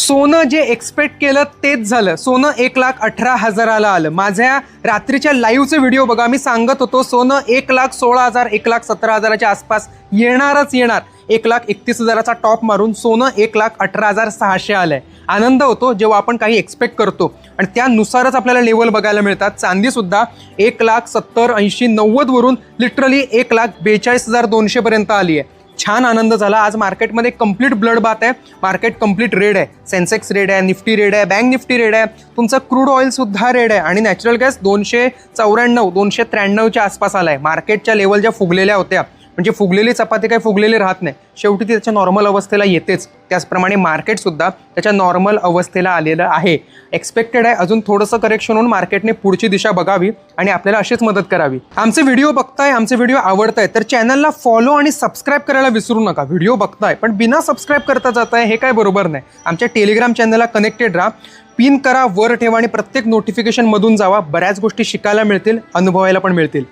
सोनं जे एक्सपेक्ट केलं तेच झालं. सोनं 1,18,000 आलं. माझ्या रात्रीच्या लाईव्हचे व्हिडिओ बघा, मी सांगत होतो सोनं 1,16,000 1,17,000च्या आसपास येणारच येणार. 1,31,000चा टॉप मारून सोनं 1,18,600 आलंय. आनंद होतो जेव्हा आपण काही एक्सपेक्ट करतो आणि त्यानुसारच आपल्याला लेवल बघायला मिळतात. चांदी सुद्धा 1,70,000 80 90 वरून लिटरली 1,42,200 पर्यंत आली आहे. छान आनंद झाला. आज मार्केटमध्ये कंप्लीट ब्लड बाथ आहे. मार्केट कंप्लीट रेड आहे. सेन्सेक्स रेड आहे, निफ्टी रेड आहे, बँक निफ्टी रेड आहे, तुमचं क्रूड ऑइल सुद्धा रेड आहे आणि नॅचरल गॅस 294 293च्या आसपास आलाय. मार्केटच्या लेवल ज्या फुगलेल्या होत्या, म्हणजे फुगलेली चपाती काय फुगलेली राहत नाही, शेवटी ती त्याच्या नॉर्मल अवस्थेला येतेच. त्याचप्रमाणे मार्केटसुद्धा त्याच्या नॉर्मल अवस्थेला आलेलं आहे. एक्सपेक्टेड आहे अजून थोडंसं करेक्शन होऊन मार्केटने पुढची दिशा बघावी आणि आपल्याला अशीच मदत करावी. आमचे व्हिडिओ बघताय, आमचे व्हिडिओ आवडताय तर चॅनलला फॉलो आणि सबस्क्राईब करायला विसरू नका. व्हिडिओ बघताय पण बिना सबस्क्राईब करता जाताय हे काय बरोबर नाही. आमच्या टेलिग्राम चॅनलला कनेक्टेड राहा, पिन करा, वर ठेवा आणि प्रत्येक नोटिफिकेशनमधून जावा. बऱ्याच गोष्टी शिकायला मिळतील, अनुभवायला पण मिळतील.